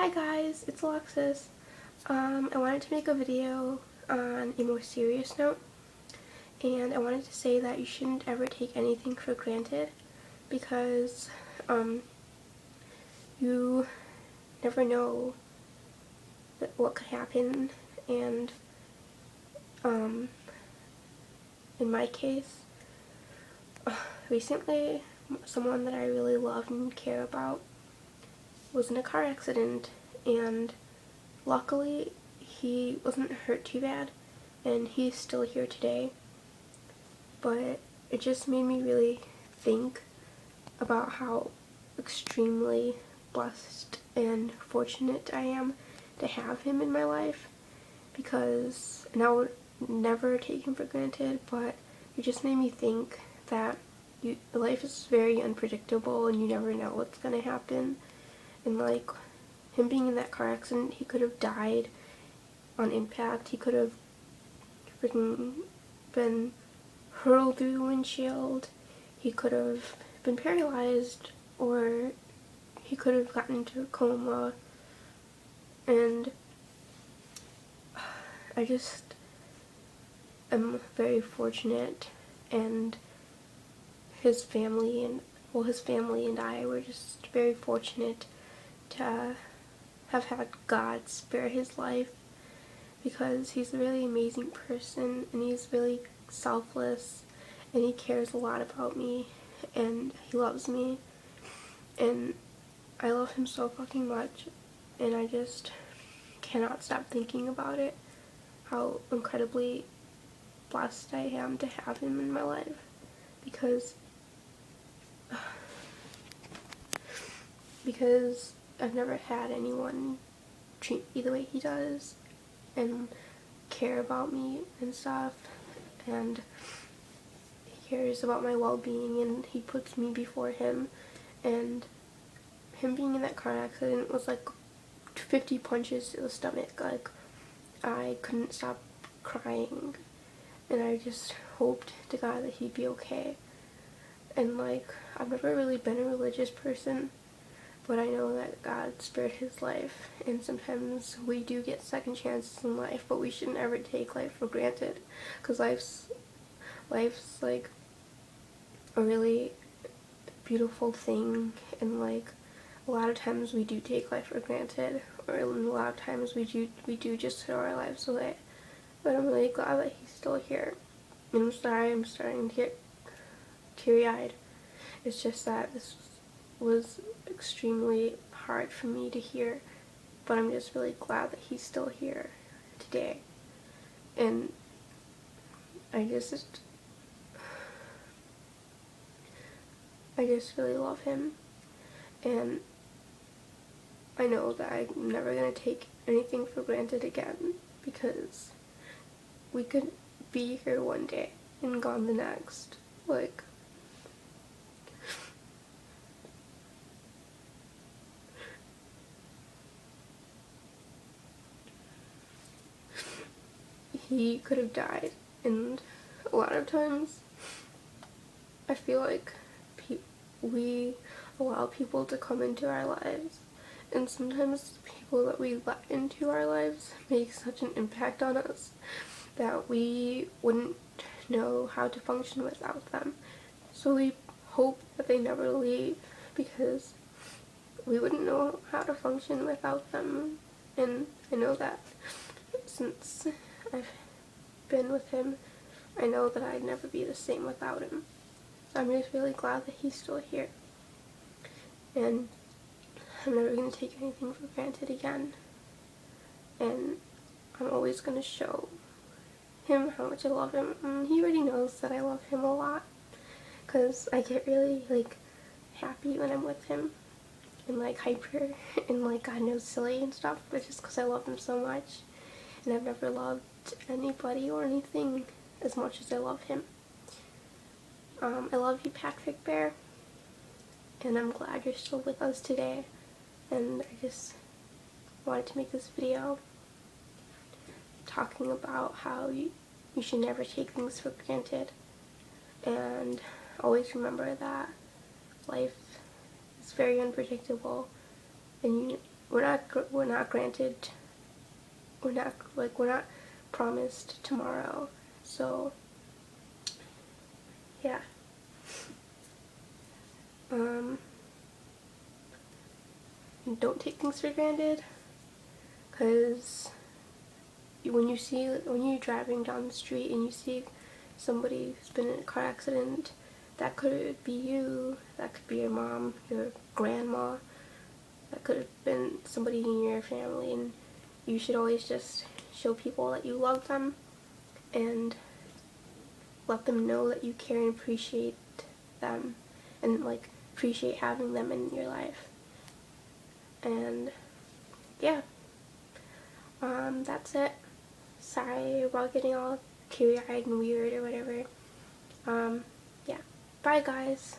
Hi guys, it's Alexis. I wanted to make a video on a more serious note, and I wanted to say that you shouldn't ever take anything for granted because you never know what could happen, and in my case, recently someone that I really love and care about was in a car accident, and luckily he wasn't hurt too bad and he's still here today. But it just made me really think about how extremely blessed and fortunate I am to have him in my life, and I would never take him for granted, but it just made me think that life is very unpredictable and you never know what's going to happen. And like him being in that car accident, he could have died on impact. He could have freaking been hurled through the windshield. He could have been paralyzed, or he could have gotten into a coma. And I just am very fortunate, and his family and I were just very fortunate to have had God spare his life, because he's a really amazing person and he's really selfless and he cares a lot about me and he loves me, and I love him so fucking much, and I just cannot stop thinking about it, how incredibly blessed I am to have him in my life, because I've never had anyone treat me the way he does and care about me and stuff, and he cares about my well-being and he puts me before him. And him being in that car accident was like 50 punches to the stomach. Like, I couldn't stop crying and I just hoped to God that he'd be okay. And like, I've never really been a religious person, but I know that God spared his life, and sometimes we do get second chances in life, but we shouldn't ever take life for granted, because life's like a really beautiful thing, and like a lot of times we do take life for granted, or a lot of times we do just throw our lives away. But I'm really glad that he's still here. And I'm sorry I'm starting to get teary-eyed. It's just that this was extremely hard for me to hear, but I'm just really glad that he's still here today. And I just really love him, and I know that I'm never going to take anything for granted again, because we could be here one day and gone the next. Like, he could have died, and a lot of times I feel like we allow people to come into our lives, and sometimes the people that we let into our lives make such an impact on us that we wouldn't know how to function without them. So we hope that they never leave, because we wouldn't know how to function without them. And I know that since I've been with him, I know that I'd never be the same without him. So I'm just really glad that he's still here, and I'm never going to take anything for granted again, and I'm always going to show him how much I love him. And he already knows that I love him a lot, because I get really like happy when I'm with him, and like hyper and like God knows silly and stuff, but just because I love him so much, and I've never loved anybody or anything as much as I love him. Iloveyou Patrick Bear, and I'm glad you're still with us today, and I just wanted to make this video talking about how you should never take things for granted, and always remember that life is very unpredictable, and we're not granted, we're not promised tomorrow. So yeah. Don't take things for granted, because when you're driving down the street and you see somebody who's been in a car accident, that could be you, that could be your mom, your grandma, that could have been somebody in your family, and you should always just show people that you love them and let them know that you care and appreciate them, and like appreciate having them in your life. And yeah, that's it. Sorry about getting all teary-eyed and weird or whatever. Yeah, bye guys.